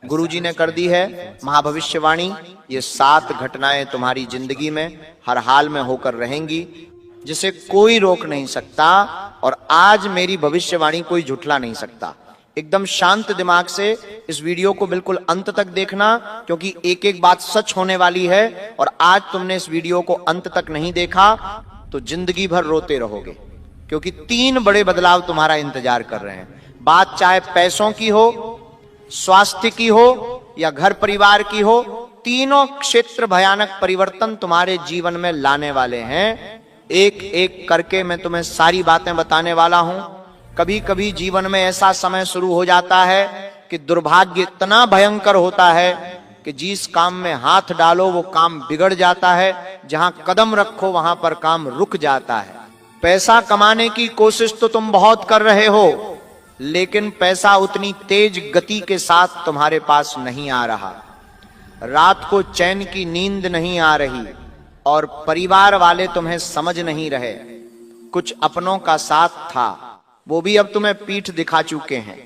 गुरुजी ने कर दी है महाभविष्यवाणी। ये 7 घटनाएं तुम्हारी जिंदगी में हर हाल में होकर रहेंगी, जिसे कोई रोक नहीं सकता। और आज मेरी भविष्यवाणी कोई झुठला नहीं सकता। एकदम शांत दिमाग से इस वीडियो को बिल्कुल अंत तक देखना, क्योंकि एक एक बात सच होने वाली है। और आज तुमने इस वीडियो को अंत तक नहीं देखा तो जिंदगी भर रोते रहोगे, क्योंकि 3 बड़े बदलाव तुम्हारा इंतजार कर रहे हैं। बात चाहे पैसों की हो, स्वास्थ्य की हो या घर परिवार की हो, तीनों क्षेत्र भयानक परिवर्तन तुम्हारे जीवन में लाने वाले हैं। एक एक करके मैं तुम्हें सारी बातें बताने वाला हूं। कभी कभी जीवन में ऐसा समय शुरू हो जाता है कि दुर्भाग्य इतना भयंकर होता है कि जिस काम में हाथ डालो वो काम बिगड़ जाता है, जहां कदम रखो वहां पर काम रुक जाता है। पैसा कमाने की कोशिश तो तुम बहुत कर रहे हो, लेकिन पैसा उतनी तेज गति के साथ तुम्हारे पास नहीं आ रहा। रात को चैन की नींद नहीं आ रही और परिवार वाले तुम्हें समझ नहीं रहे। कुछ अपनों का साथ था, वो भी अब तुम्हें पीठ दिखा चुके हैं।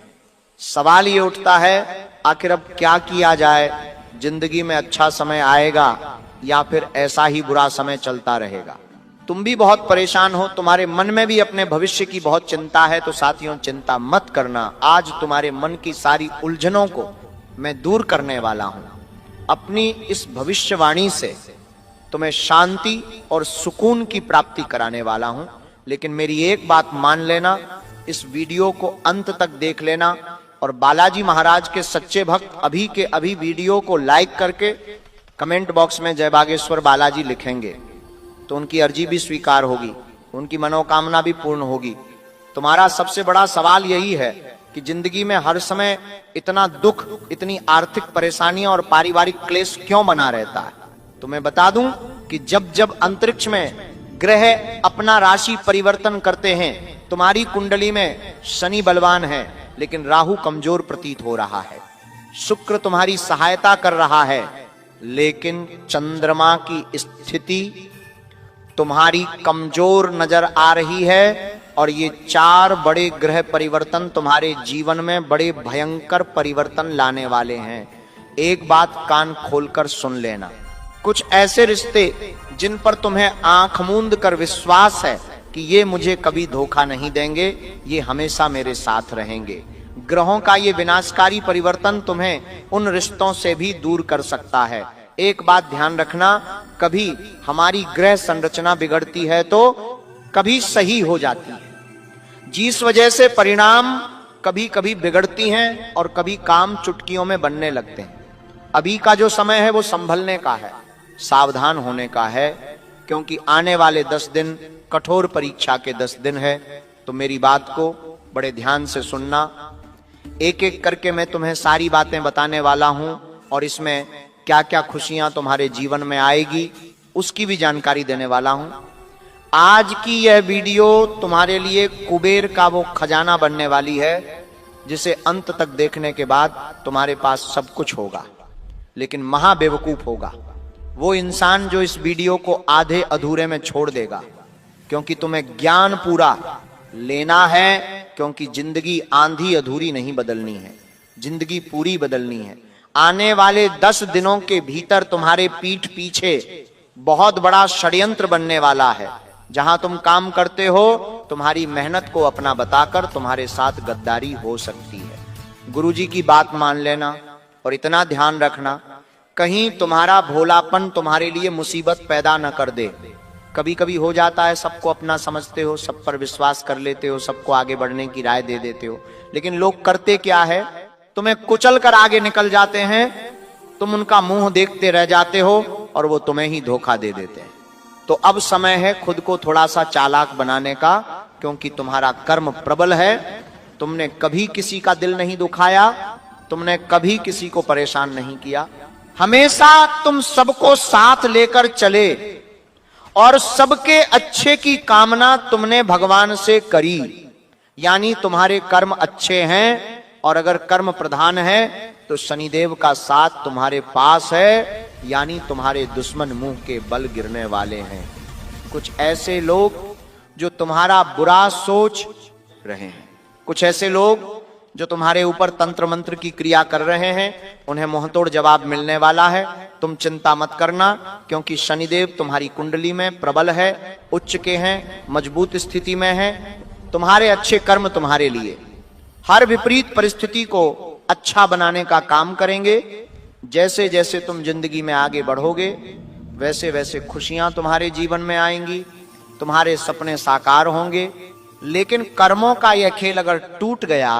सवाल ये उठता है, आखिर अब क्या किया जाए? जिंदगी में अच्छा समय आएगा या फिर ऐसा ही बुरा समय चलता रहेगा? तुम भी बहुत परेशान हो, तुम्हारे मन में भी अपने भविष्य की बहुत चिंता है। तो साथियों, चिंता मत करना। आज तुम्हारे मन की सारी उलझनों को मैं दूर करने वाला हूं। अपनी इस भविष्यवाणी से तुम्हें शांति और सुकून की प्राप्ति कराने वाला हूं। लेकिन मेरी एक बात मान लेना, इस वीडियो को अंत तक देख लेना। और बालाजी महाराज के सच्चे भक्त अभी के अभी वीडियो को लाइक करके कमेंट बॉक्स में जय बागेश्वर बालाजी लिखेंगे तो उनकी अर्जी भी स्वीकार होगी, उनकी मनोकामना भी पूर्ण होगी। तुम्हारा सबसे बड़ा सवाल यही है कि जिंदगी में हर समय इतना दुख, इतनी आर्थिक परेशानियां और पारिवारिक क्लेश क्यों बना रहता है? तो मैं बता दूं कि जब जब अंतरिक्ष में ग्रह अपना राशि परिवर्तन करते हैं, तुम्हारी कुंडली में शनि बलवान है लेकिन राहु कमजोर प्रतीत हो रहा है। शुक्र तुम्हारी सहायता कर रहा है लेकिन चंद्रमा की स्थिति तुम्हारी कमजोर नजर आ रही है। और ये 4 बड़े ग्रह परिवर्तन तुम्हारे जीवन में बड़े भयंकर परिवर्तन लाने वाले हैं। एक बात कान खोलकर सुन लेना, कुछ ऐसे रिश्ते जिन पर तुम्हें आंख मूंद कर विश्वास है कि ये मुझे कभी धोखा नहीं देंगे, ये हमेशा मेरे साथ रहेंगे। ग्रहों का ये विनाशकारी परिवर्तन तुम्हें उन रिश्तों से भी दूर कर सकता है। एक बात ध्यान रखना, कभी हमारी ग्रह संरचना बिगड़ती है तो कभी सही हो जाती है, जिस वजह से परिणाम कभी कभी बिगड़ती हैं और कभी काम चुटकियों में बनने लगते हैं। अभी का जो समय है वो संभलने का है, सावधान होने का है, क्योंकि आने वाले 10 दिन कठोर परीक्षा के 10 दिन है। तो मेरी बात को बड़े ध्यान से सुनना। एक एक करके मैं तुम्हें सारी बातें बताने वाला हूं और इसमें क्या क्या खुशियां तुम्हारे जीवन में आएगी उसकी भी जानकारी देने वाला हूं। आज की यह वीडियो तुम्हारे लिए कुबेर का वो खजाना बनने वाली है जिसे अंत तक देखने के बाद तुम्हारे पास सब कुछ होगा। लेकिन महाबेवकूफ होगा वो इंसान जो इस वीडियो को आधे अधूरे में छोड़ देगा, क्योंकि तुम्हें ज्ञान पूरा लेना है। क्योंकि जिंदगी आंधी अधूरी नहीं बदलनी है, जिंदगी पूरी बदलनी है। आने वाले 10 दिनों के भीतर तुम्हारे पीठ पीछे बहुत बड़ा षड्यंत्र बनने वाला है। जहां तुम काम करते हो, तुम्हारी मेहनत को अपना बताकर तुम्हारे साथ गद्दारी हो सकती है। गुरुजी की बात मान लेना और इतना ध्यान रखना, कहीं तुम्हारा भोलापन तुम्हारे लिए मुसीबत पैदा न कर दे। कभी कभी हो जाता है, सबको अपना समझते हो, सब पर विश्वास कर लेते हो, सबको आगे बढ़ने की राय दे देते हो, लेकिन लोग करते क्या है, तुम्हें कुचल कर आगे निकल जाते हैं। तुम उनका मुंह देखते रह जाते हो और वो तुम्हें ही धोखा दे देते हैं। तो अब समय है खुद को थोड़ा सा चालाक बनाने का, क्योंकि तुम्हारा कर्म प्रबल है। तुमने कभी किसी का दिल नहीं दुखाया, तुमने कभी किसी को परेशान नहीं किया। हमेशा तुम सबको साथ लेकर चले और सबके अच्छे की कामना तुमने भगवान से करी। यानी तुम्हारे कर्म अच्छे हैं, और अगर कर्म प्रधान है तो शनिदेव का साथ तुम्हारे पास है। यानी तुम्हारे दुश्मन मुंह के बल गिरने वाले हैं। कुछ ऐसे लोग जो तुम्हारा बुरा सोच रहे हैं, कुछ ऐसे लोग जो तुम्हारे ऊपर तंत्र मंत्र की क्रिया कर रहे हैं, उन्हें मुंहतोड़ जवाब मिलने वाला है। तुम चिंता मत करना, क्योंकि शनिदेव तुम्हारी कुंडली में प्रबल है, उच्च के हैं, मजबूत स्थिति में है। तुम्हारे अच्छे कर्म तुम्हारे लिए हर विपरीत परिस्थिति को अच्छा बनाने का काम करेंगे। जैसे जैसे तुम जिंदगी में आगे बढ़ोगे, वैसे वैसे खुशियां तुम्हारे जीवन में आएंगी, तुम्हारे सपने साकार होंगे। लेकिन कर्मों का यह खेल अगर टूट गया,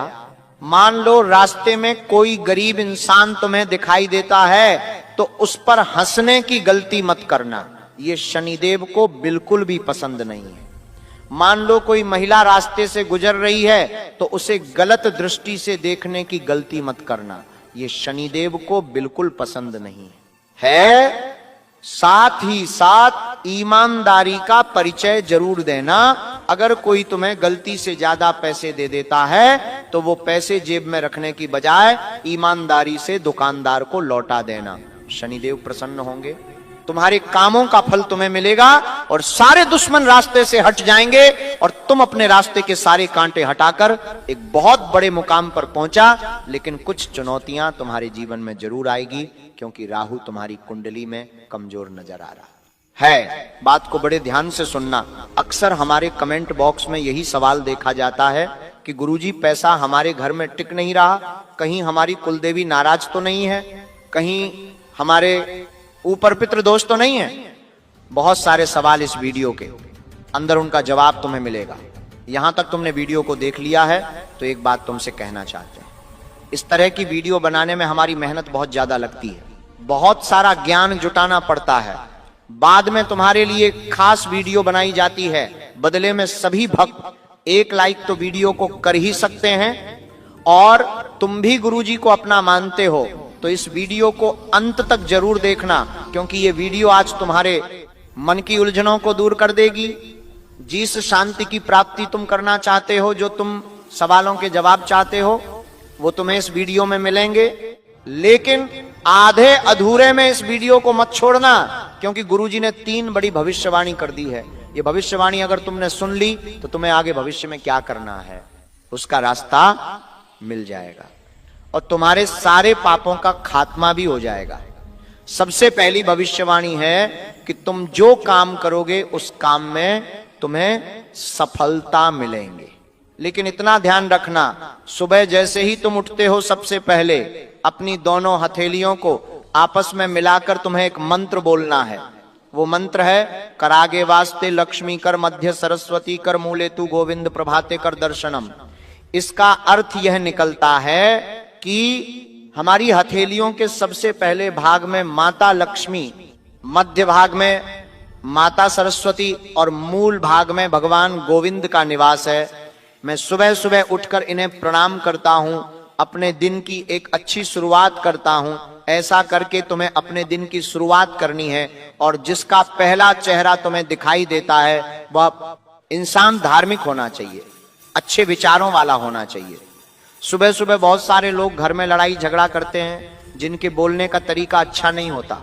मान लो रास्ते में कोई गरीब इंसान तुम्हें दिखाई देता है, तो उस पर हंसने की गलती मत करना, ये शनिदेव को बिल्कुल भी पसंद नहीं है। मान लो कोई महिला रास्ते से गुजर रही है, तो उसे गलत दृष्टि से देखने की गलती मत करना, ये शनिदेव को बिल्कुल पसंद नहीं है। साथ ही साथ ईमानदारी का परिचय जरूर देना। अगर कोई तुम्हें गलती से ज्यादा पैसे दे देता है, तो वो पैसे जेब में रखने की बजाय ईमानदारी से दुकानदार को लौटा देना। शनिदेव प्रसन्न होंगे, तुम्हारे कामों का फल तुम्हें मिलेगा और सारे दुश्मन रास्ते से हट जाएंगे और तुम अपने रास्ते के सारे कांटे हटाकर एक बहुत बड़े मुकाम पर पहुंचा। लेकिन कुछ चुनौतियां तुम्हारे जीवन में जरूर आएगी, क्योंकि राहु तुम्हारी कुंडली में कमजोर नजर आ रहा है। बात को बड़े ध्यान से सुनना। अक्सर हमारे कमेंट बॉक्स में यही सवाल देखा जाता है कि गुरुजी पैसा हमारे घर में टिक नहीं रहा, कहीं हमारी कुलदेवी नाराज तो नहीं है, कहीं हमारे ऊपर पितृ दोष तो नहीं है। बहुत सारे सवाल इस वीडियो के अंदर, उनका जवाब तुम्हें मिलेगा। यहां तक तुमने वीडियो को देख लिया है तो एक बात तुमसे कहना चाहते हैं, इस तरह की वीडियो बनाने में हमारी मेहनत बहुत ज्यादा लगती है, बहुत सारा ज्ञान जुटाना पड़ता है। बाद में तुम्हारे लिए खास वीडियो बनाई जाती है, बदले में सभी भक्त 1 लाइक तो वीडियो को कर ही सकते हैं। और तुम भी गुरुजी को अपना मानते हो तो इस वीडियो को अंत तक जरूर देखना, क्योंकि ये वीडियो आज तुम्हारे मन की उलझनों को दूर कर देगी। जिस शांति की प्राप्ति तुम करना चाहते हो, जो तुम सवालों के जवाब चाहते हो, वो तुम्हें इस वीडियो में मिलेंगे। लेकिन आधे अधूरे में इस वीडियो को मत छोड़ना, क्योंकि गुरुजी ने 3 बड़ी भविष्यवाणी कर दी है। ये भविष्यवाणी अगर तुमने सुन ली तो तुम्हें आगे भविष्य में क्या करना है उसका रास्ता मिल जाएगा और तुम्हारे सारे पापों का खात्मा भी हो जाएगा। सबसे पहली भविष्यवाणी है कि तुम जो काम करोगे उस काम में तुम्हें सफलता मिलेंगे। लेकिन इतना ध्यान रखना, सुबह जैसे ही तुम उठते हो, सबसे पहले अपनी दोनों हथेलियों को आपस में मिलाकर तुम्हें एक मंत्र बोलना है। वो मंत्र है, करागे वास्ते लक्ष्मी कर, मध्य सरस्वती कर, मूले तू गोविंद प्रभाते कर दर्शनम। इसका अर्थ यह निकलता है कि हमारी हथेलियों के सबसे पहले भाग में माता लक्ष्मी, मध्य भाग में माता सरस्वती और मूल भाग में भगवान गोविंद का निवास है। मैं सुबह सुबह उठकर इन्हें प्रणाम करता हूं, अपने दिन की एक अच्छी शुरुआत करता हूं। ऐसा करके तुम्हें अपने दिन की शुरुआत करनी है। और जिसका पहला चेहरा तुम्हें दिखाई देता है वह इंसान धार्मिक होना चाहिए, अच्छे विचारों वाला होना चाहिए। सुबह सुबह बहुत सारे लोग घर में लड़ाई झगड़ा करते हैं, जिनके बोलने का तरीका अच्छा नहीं होता,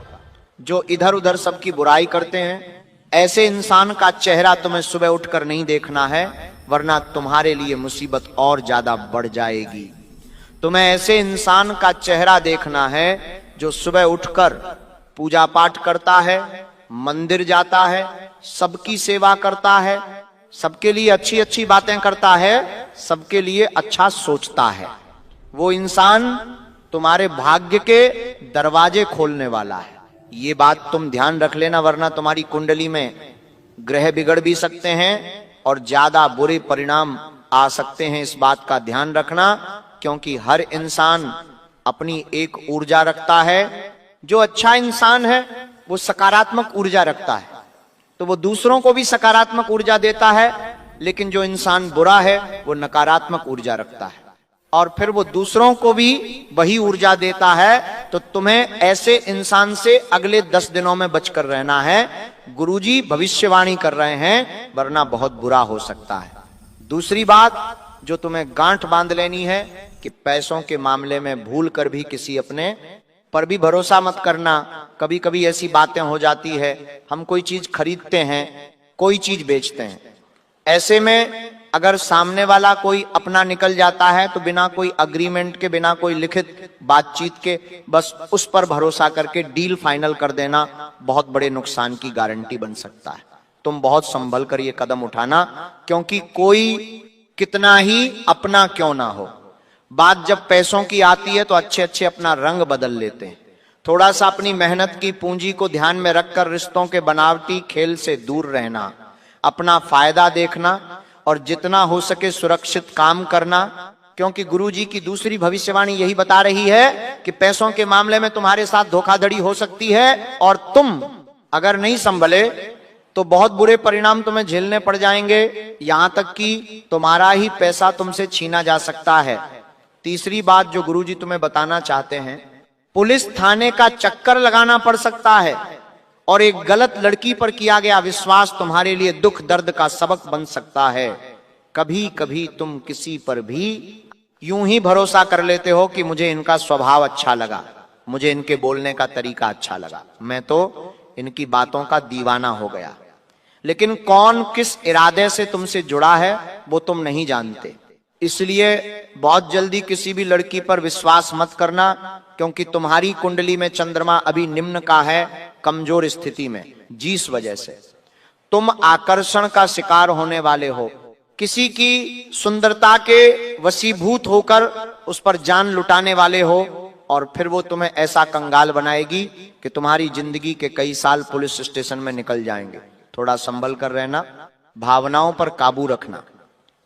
जो इधर उधर सबकी बुराई करते हैं। ऐसे इंसान का चेहरा तुम्हें सुबह उठकर नहीं देखना है, वरना तुम्हारे लिए मुसीबत और ज्यादा बढ़ जाएगी। तुम्हें ऐसे इंसान का चेहरा देखना है जो सुबह उठकर पूजा पाठ करता है, मंदिर जाता है, सबकी सेवा करता है, सबके लिए अच्छी अच्छी बातें करता है, सबके लिए अच्छा सोचता है। वो इंसान तुम्हारे भाग्य के दरवाजे खोलने वाला है। ये बात तुम ध्यान रख लेना, वरना तुम्हारी कुंडली में ग्रह बिगड़ भी सकते हैं और ज्यादा बुरे परिणाम आ सकते हैं। इस बात का ध्यान रखना, क्योंकि हर इंसान अपनी एक ऊर्जा रखता है। जो अच्छा इंसान है वो सकारात्मक ऊर्जा रखता है, तो वो दूसरों को भी सकारात्मक ऊर्जा देता है। लेकिन जो इंसान बुरा है वो नकारात्मक ऊर्जा रखता है और फिर वो दूसरों को भी वही ऊर्जा देता है। तो तुम्हें ऐसे इंसान से अगले 10 दिनों में बचकर रहना है। गुरुजी भविष्यवाणी कर रहे हैं, वरना बहुत बुरा हो सकता है। दूसरी बात जो तुम्हें गांठ बांध लेनी है कि पैसों के मामले में भूल कर भी किसी अपने पर भी भरोसा मत करना। कभी कभी ऐसी बातें हो जाती है, हम कोई चीज खरीदते हैं, कोई चीज बेचते हैं, ऐसे में अगर सामने वाला कोई अपना निकल जाता है तो बिना कोई अग्रीमेंट के, बिना कोई लिखित बातचीत के बस उस पर भरोसा करके डील फाइनल कर देना बहुत बड़े नुकसान की गारंटी बन सकता है। तुम बहुत संभल कर ये कदम उठाना, क्योंकि कोई कितना ही अपना क्यों ना हो, बात जब पैसों की आती है तो अच्छे अच्छे अपना रंग बदल लेते हैं। थोड़ा सा अपनी मेहनत की पूंजी को ध्यान में रखकर रिश्तों के बनावटी खेल से दूर रहना, अपना फायदा देखना और जितना हो सके सुरक्षित काम करना, क्योंकि गुरुजी की दूसरी भविष्यवाणी यही बता रही है कि पैसों के मामले में तुम्हारे साथ धोखाधड़ी हो सकती है और तुम अगर नहीं संभले तो बहुत बुरे परिणाम तुम्हें झेलने पड़ जाएंगे, यहां तक कि तुम्हारा ही पैसा तुमसे छीना जा सकता है। तीसरी बात जो गुरुजी तुम्हें बताना चाहते हैं, पुलिस थाने का चक्कर लगाना पड़ सकता है और एक गलत लड़की पर किया गया विश्वास तुम्हारे लिए दुख दर्द का सबक बन सकता है। कभी कभी तुम किसी पर भी यूं ही भरोसा कर लेते हो कि मुझे इनका स्वभाव अच्छा लगा, मुझे इनके बोलने का तरीका अच्छा लगा, मैं तो इनकी बातों का दीवाना हो गया। लेकिन कौन किस इरादे से तुमसे जुड़ा है वो तुम नहीं जानते। इसलिए बहुत जल्दी किसी भी लड़की पर विश्वास मत करना, क्योंकि तुम्हारी कुंडली में चंद्रमा अभी निम्न का है, कमजोर स्थिति में, जिस वजह से तुम आकर्षण का शिकार होने वाले हो। किसी की सुंदरता के वशीभूत होकर उस पर जान लुटाने वाले हो और फिर वो तुम्हें ऐसा कंगाल बनाएगी कि तुम्हारी जिंदगी के कई साल पुलिस स्टेशन में निकल जाएंगे। थोड़ा संभल कर रहना, भावनाओं पर काबू रखना,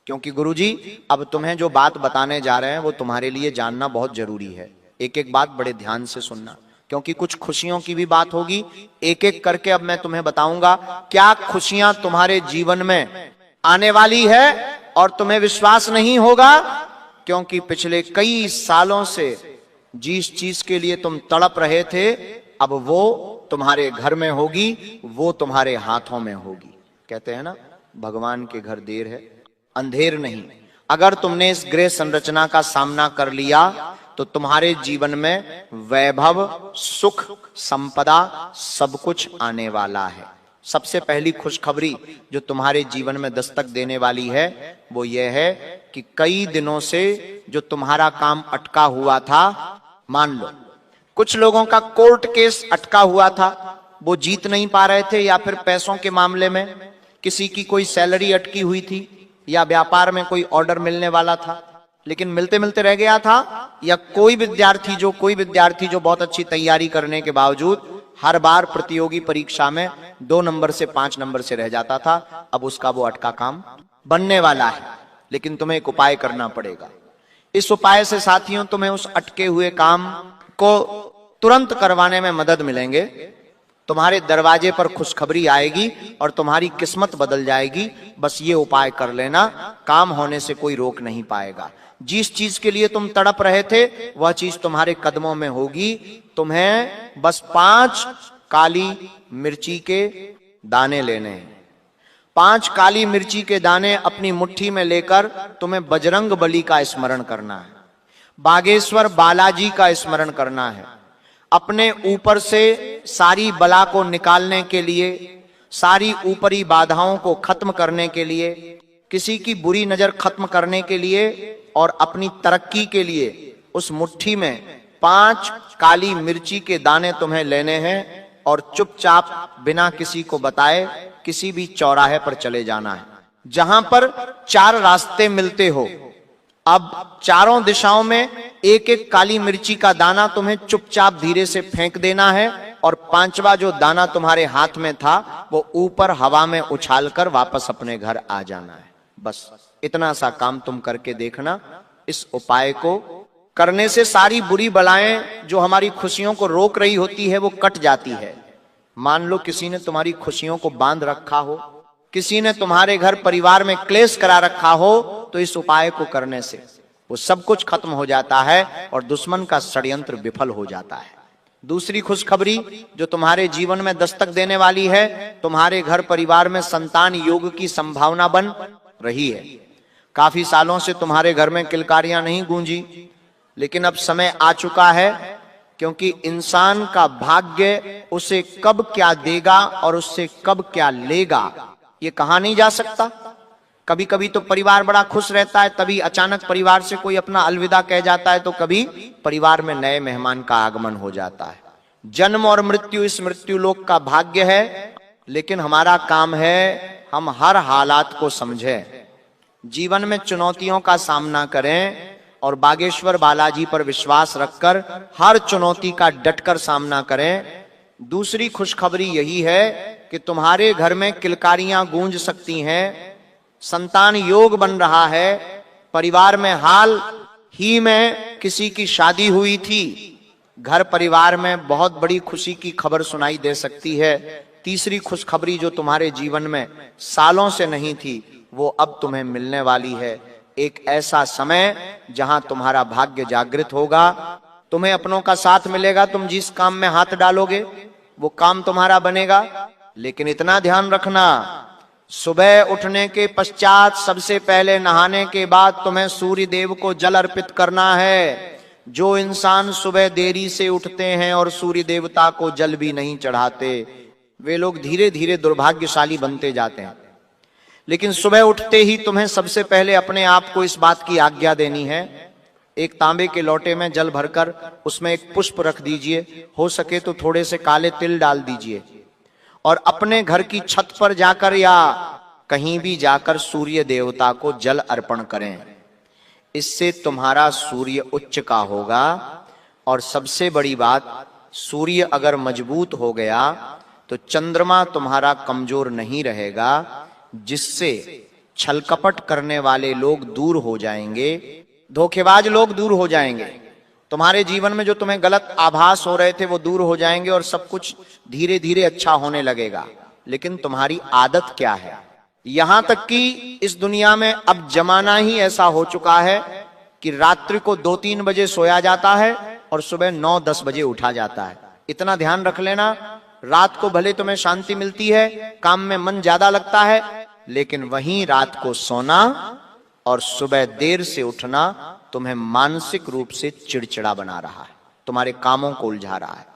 क्योंकि गुरुजी अब तुम्हें जो बात बताने जा रहे हैं वो तुम्हारे लिए जानना बहुत जरूरी है। एक एक बात बड़े ध्यान से सुनना, क्योंकि कुछ खुशियों की भी बात होगी। एक एक करके अब मैं तुम्हें बताऊंगा क्या खुशियां तुम्हारे जीवन में आने वाली है और तुम्हें विश्वास नहीं होगा, क्योंकि पिछले कई सालों से जिस चीज के लिए तुम तड़प रहे थे अब वो तुम्हारे घर में होगी, वो तुम्हारे हाथों में होगी। कहते हैं ना, भगवान के घर देर है अंधेर नहीं। अगर तुमने इस ग्रह संरचना का सामना कर लिया तो तुम्हारे जीवन में वैभव, सुख, संपदा सब कुछ आने वाला है। सबसे पहली खुशखबरी जो तुम्हारे जीवन में दस्तक देने वाली है वो ये है कि कई दिनों से जो तुम्हारा काम अटका हुआ था, मान लो कुछ लोगों का कोर्ट केस अटका हुआ था, वो जीत नहीं पा रहे थे, या फिर पैसों के मामले में किसी की कोई सैलरी अटकी हुई थी, या व्यापार में कोई ऑर्डर मिलने वाला था लेकिन मिलते मिलते रह गया था, या कोई विद्यार्थी जो बहुत अच्छी तैयारी करने के बावजूद हर बार प्रतियोगी परीक्षा में 2 नंबर से 5 नंबर से रह जाता था, अब उसका वो अटका काम बनने वाला है। लेकिन तुम्हें एक उपाय करना पड़ेगा। इस उपाय से साथियों तुम्हें उस अटके हुए काम को तुरंत करवाने में मदद मिलेंगे। तुम्हारे दरवाजे पर खुशखबरी आएगी और तुम्हारी किस्मत बदल जाएगी। बस ये उपाय कर लेना, काम होने से कोई रोक नहीं पाएगा। जिस चीज के लिए तुम तड़प रहे थे वह चीज तुम्हारे कदमों में होगी। तुम्हें बस 5 काली मिर्ची के दाने लेने हैं। 5 काली मिर्ची के दाने अपनी मुट्ठी में लेकर तुम्हें बजरंग बली का स्मरण करना है, बागेश्वर बालाजी का स्मरण करना है। अपने ऊपर से सारी बला को निकालने के लिए, सारी ऊपरी बाधाओं को खत्म करने के लिए, किसी की बुरी नजर खत्म करने के लिए और अपनी तरक्की के लिए उस मुट्ठी में 5 काली मिर्ची के दाने तुम्हें लेने हैं और चुपचाप बिना किसी को बताए किसी भी चौराहे पर चले जाना है जहां पर 4 रास्ते मिलते हो। अब चारों दिशाओं में एक एक काली मिर्ची का दाना तुम्हें चुपचाप धीरे से फेंक देना है और 5वां जो दाना तुम्हारे हाथ में था वो ऊपर हवा में उछालकर वापस अपने घर आ जाना है। बस इतना सा काम तुम करके देखना। इस उपाय को करने से सारी बुरी बलाएं जो हमारी खुशियों को रोक रही होती है वो कट जाती है। मान लो किसी ने तुम्हारी खुशियों को बांध रखा हो, किसी ने तुम्हारे घर परिवार में क्लेश करा रखा हो, तो इस उपाय को करने से वो सब कुछ खत्म हो जाता है और दुश्मन का षड्यंत्र विफल हो जाता है। दूसरी खुशखबरी जो तुम्हारे जीवन में दस्तक देने वाली है, तुम्हारे घर परिवार में संतान योग की संभावना बन रही है। काफी सालों से तुम्हारे घर में किलकारियां नहीं गूंजी, लेकिन अब समय आ चुका है, क्योंकि इंसान का भाग्य उसे कब क्या देगा और उससे कब क्या लेगा ये कहा नहीं जा सकता। कभी कभी तो परिवार बड़ा खुश रहता है, तभी अचानक परिवार से कोई अपना अलविदा कह जाता है, तो कभी परिवार में नए मेहमान का आगमन हो जाता है। जन्म और मृत्यु इस मृत्यु लोक का भाग्य है, लेकिन हमारा काम है हम हर हालात को समझें, जीवन में चुनौतियों का सामना करें और बागेश्वर बालाजी पर विश्वास रखकर हर चुनौती का डटकर सामना करें। दूसरी खुशखबरी यही है कि तुम्हारे घर में किलकारियां गूंज सकती हैं, संतान योग बन रहा है, परिवार में हाल ही में किसी की शादी हुई थी, घर परिवार में बहुत बड़ी खुशी की खबर सुनाई दे सकती है। तीसरी खुशखबरी जो तुम्हारे जीवन में सालों से नहीं थी, वो अब तुम्हें मिलने वाली है। एक ऐसा समय जहां तुम्हारा भाग्य जागृत होगा, तुम्हें अपनों का साथ मिलेगा, तुम जिस काम में हाथ डालोगे वो काम तुम्हारा बनेगा। लेकिन इतना ध्यान रखना, सुबह उठने के पश्चात सबसे पहले नहाने के बाद तुम्हें सूर्य देव को जल अर्पित करना है। जो इंसान सुबह देरी से उठते हैं और सूर्य देवता को जल भी नहीं चढ़ाते, वे लोग धीरे धीरे दुर्भाग्यशाली बनते जाते हैं। लेकिन सुबह उठते ही तुम्हें सबसे पहले अपने आप को इस बात की आज्ञा देनी है, एक तांबे के लोटे में जल भरकर उसमें एक पुष्प रख दीजिए, हो सके तो थोड़े से काले तिल डाल दीजिए और अपने घर की छत पर जाकर या कहीं भी जाकर सूर्य देवता को जल अर्पण करें। इससे तुम्हारा सूर्य उच्च का होगा। और सबसे बड़ी बात, सूर्य अगर मजबूत हो गया तो चंद्रमा तुम्हारा कमजोर नहीं रहेगा, जिससे छलकपट करने वाले लोग दूर हो जाएंगे, धोखेबाज लोग दूर हो जाएंगे, तुम्हारे जीवन में जो तुम्हें गलत आभास हो रहे थे वो दूर हो जाएंगे और सब कुछ धीरे धीरे अच्छा होने लगेगा। लेकिन तुम्हारी आदत क्या है? यहां तक कि इस दुनिया में अब जमाना ही ऐसा हो चुका है कि रात्रि को 2-3 बजे सोया जाता है और सुबह 9-10 बजे उठा जाता है। इतना ध्यान रख लेना, रात को भले तुम्हें शांति मिलती है, काम में मन ज्यादा लगता है, लेकिन वहीं रात को सोना और सुबह देर से उठना तुम्हें मानसिक रूप से चिड़चिड़ा बना रहा है, तुम्हारे कामों को उलझा रहा है।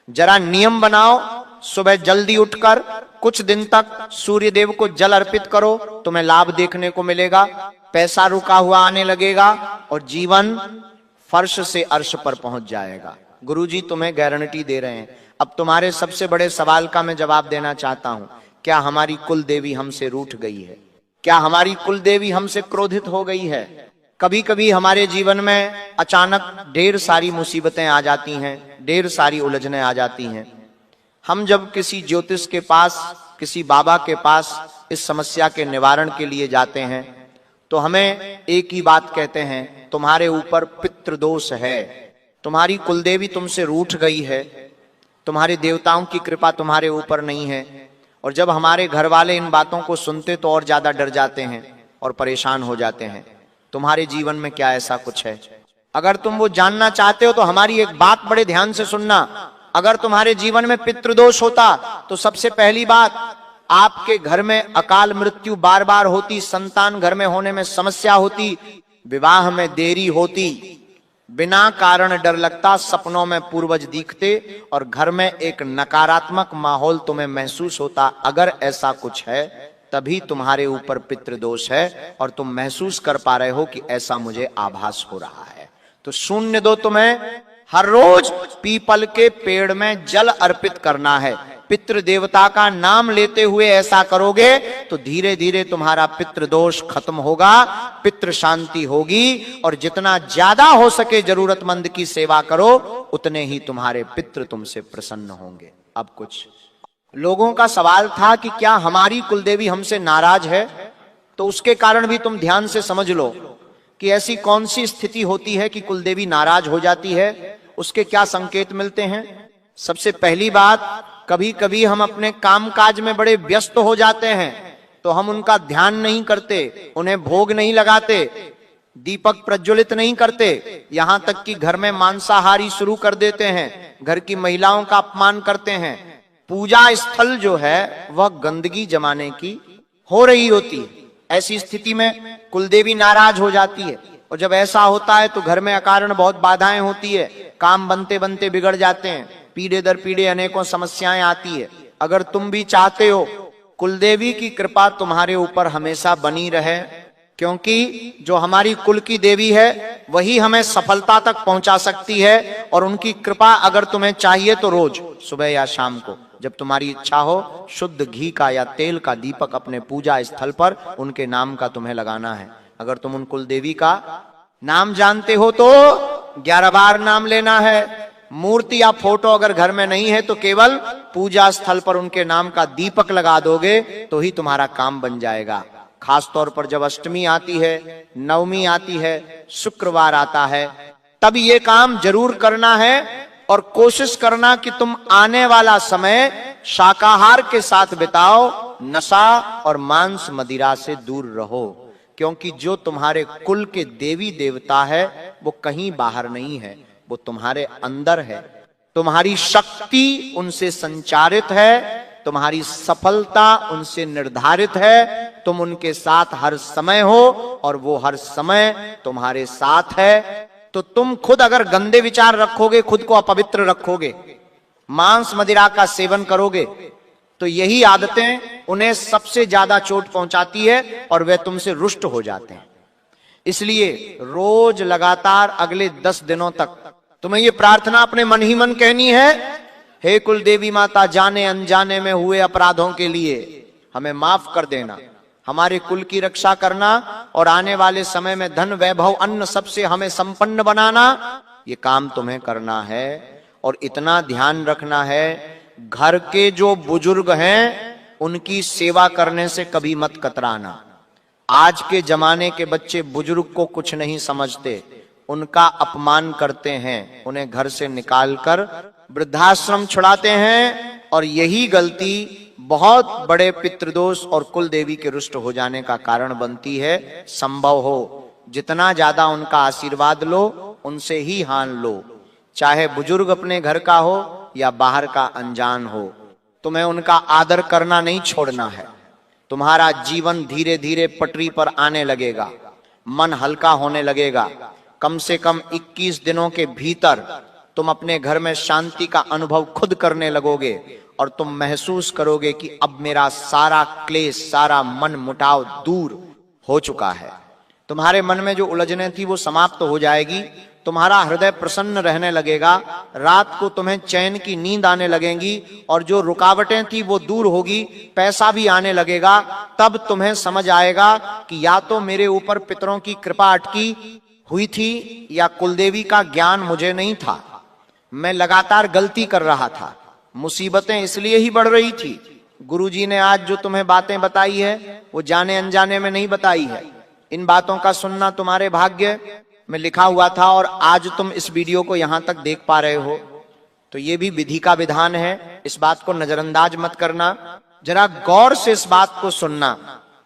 जरा नियम बनाओ, सुबह जल्दी उठकर कुछ दिन तक सूर्य देव को जल अर्पित करो, तुम्हें लाभ देखने को मिलेगा, पैसा रुका हुआ आने लगेगा और जीवन फर्श से अर्श पर पहुंच जाएगा। गुरुजी तुम्हें गारंटी दे रहे हैं। अब तुम्हारे सबसे बड़े सवाल का मैं जवाब देना चाहता हूं, क्या हमारी कुल देवी हमसे रूठ गई है? क्या हमारी कुल देवी हमसे क्रोधित हो गई है? कभी कभी हमारे जीवन में अचानक ढेर सारी मुसीबतें आ जाती हैं, ढेर सारी उलझनें आ जाती हैं। हम जब किसी ज्योतिष के पास, किसी बाबा के पास इस समस्या के निवारण के लिए जाते हैं तो हमें एक ही बात कहते हैं, तुम्हारे ऊपर पितृदोष है, तुम्हारी कुलदेवी तुमसे रूठ गई है, तुम्हारे देवताओं की कृपा तुम्हारे ऊपर नहीं है। और जब हमारे घर वाले इन बातों को सुनते तो और ज्यादा डर जाते हैं और परेशान हो जाते हैं। तुम्हारे जीवन में क्या ऐसा कुछ है? अगर तुम वो जानना चाहते हो तो हमारी एक बात बड़े ध्यान से सुनना। अगर तुम्हारे जीवन में पितृदोष होता तो सबसे पहली बात, आपके घर में अकाल मृत्यु बार बार होती, संतान घर में होने में समस्या होती, विवाह में देरी होती, बिना कारण डर लगता, सपनों में पूर्वज दिखते और घर में एक नकारात्मक माहौल तुम्हें महसूस होता। अगर ऐसा कुछ है तभी तुम्हारे ऊपर पितृदोष है और तुम महसूस कर पा रहे हो कि ऐसा मुझे आभास हो रहा है। तो शून्य दो, तुम्हें हर रोज पीपल के पेड़ में जल अर्पित करना है। पितृ देवता का नाम लेते हुए ऐसा करोगे तो धीरे धीरे तुम्हारा पितृदोष खत्म होगा, पितृ शांति होगी और जितना ज्यादा हो सके जरूरतमंद की सेवा करो, उतने ही तुम्हारे पितृ तुमसे प्रसन्न होंगे। अब कुछ लोगों का सवाल था कि क्या हमारी कुलदेवी हमसे नाराज है? तो उसके कारण भी तुम ध्यान से समझ लो कि ऐसी कौन सी स्थिति होती है कि कुलदेवी नाराज हो जाती है, उसके क्या संकेत मिलते हैं। सबसे पहली बात, कभी कभी हम अपने कामकाज में बड़े व्यस्त हो जाते हैं तो हम उनका ध्यान नहीं करते, उन्हें भोग नहीं लगाते, दीपक प्रज्वलित नहीं करते, यहां तक कि घर में मांसाहारी शुरू कर देते हैं, घर की महिलाओं का अपमान करते हैं। पूजा स्थल जो है वह गंदगी जमाने की हो रही होती। ऐसी स्थिति में कुलदेवी नाराज हो जाती है और जब ऐसा होता है तो घर में अकारण बहुत बाधाएं होती है, काम बनते बनते बिगड़ जाते हैं, पीढ़े दर पीढ़े अनेकों समस्याएं आती है। अगर तुम भी चाहते हो कुलदेवी की कृपा तुम्हारे ऊपर हमेशा बनी रहे, क्योंकि जो हमारी कुल की देवी है वही हमें सफलता तक पहुंचा सकती है। और उनकी कृपा अगर तुम्हें चाहिए तो रोज सुबह या शाम को जब तुम्हारी इच्छा हो, शुद्ध घी का या तेल का दीपक अपने पूजा स्थल पर उनके नाम का तुम्हें लगाना है। अगर तुम उन कुल देवी का नाम जानते हो तो 11 बार नाम लेना है। मूर्ति या फोटो अगर घर में नहीं है तो केवल पूजा स्थल पर उनके नाम का दीपक लगा दोगे तो ही तुम्हारा काम बन जाएगा। खास तौर पर जब अष्टमी आती है, नवमी आती है, शुक्रवार आता है, तब ये काम जरूर करना है। और कोशिश करना कि तुम आने वाला समय शाकाहार के साथ बिताओ, नशा और मांस मदिरा से दूर रहो, क्योंकि जो तुम्हारे कुल के देवी देवता है वो कहीं बाहर नहीं है, वो तुम्हारे अंदर है। तुम्हारी शक्ति उनसे संचारित है, तुम्हारी सफलता उनसे निर्धारित है। तुम उनके साथ हर समय हो और वो हर समय तुम्हारे साथ है। तो तुम खुद अगर गंदे विचार रखोगे, खुद को अपवित्र रखोगे, मांस मदिरा का सेवन करोगे, तो यही आदतें उन्हें सबसे ज्यादा चोट पहुंचाती है और वे तुमसे रुष्ट हो जाते हैं। इसलिए रोज लगातार अगले 10 दिनों तक तुम्हें ये प्रार्थना अपने मन ही मन कहनी है, हे कुल देवी माता, जाने अनजाने में हुए अपराधों के लिए हमें माफ कर देना, हमारे कुल की रक्षा करना और आने वाले समय में धन वैभव अन्न सबसे हमें संपन्न बनाना। ये काम तुम्हें करना है। और इतना ध्यान रखना है, घर के जो बुजुर्ग हैं उनकी सेवा करने से कभी मत कतराना। आज के जमाने के बच्चे बुजुर्ग को कुछ नहीं समझते, उनका अपमान करते हैं, उन्हें घर से निकालकर वृद्धाश्रम छुड़ाते हैं। और यही गलती बहुत बड़े पितृदोष और कुल देवी के रुष्ट हो जाने का कारण बनती है। संभव हो जितना ज्यादा उनका आशीर्वाद लो, उनसे ही हान लो, चाहे बुजुर्ग अपने घर का हो या बाहर का अनजान हो। तुम्हें उनका आदर करना नहीं छोड़ना है। तुम्हारा जीवन धीरे धीरे पटरी पर आने लगेगा, मन हल्का होने लगेगा। कम से कम 21 दिनों के भीतर तुम अपने घर में शांति का अनुभव खुद करने लगोगे और तुम महसूस करोगे कि अब मेरा सारा क्लेश, सारा मन मुटाव दूर हो चुका है। तुम्हारे मन में जो उलझने थी वो समाप्त हो जाएगी। तुम्हारा हृदय प्रसन्न रहने लगेगा, रात को तुम्हें चैन की नींद आने लगेंगी और जो रुकावटें थी वो दूर होगी, पैसा भी आने लगेगा। तब तुम्हें समझ आएगा कि या तो मेरे ऊपर पितरों की कृपा अटकी हुई थी या कुलदेवी का ज्ञान मुझे नहीं था, मैं लगातार गलती कर रहा था, मुसीबतें इसलिए ही बढ़ रही थी। गुरुजी ने आज जो तुम्हें बातें बताई है वो जाने अनजाने में नहीं बताई है। इन बातों का सुनना तुम्हारे भाग्य में लिखा हुआ था और आज तुम इस वीडियो को यहां तक देख पा रहे हो, तो ये भी विधि का विधान है। इस बात को नजरअंदाज मत करना, जरा गौर से इस बात को सुनना।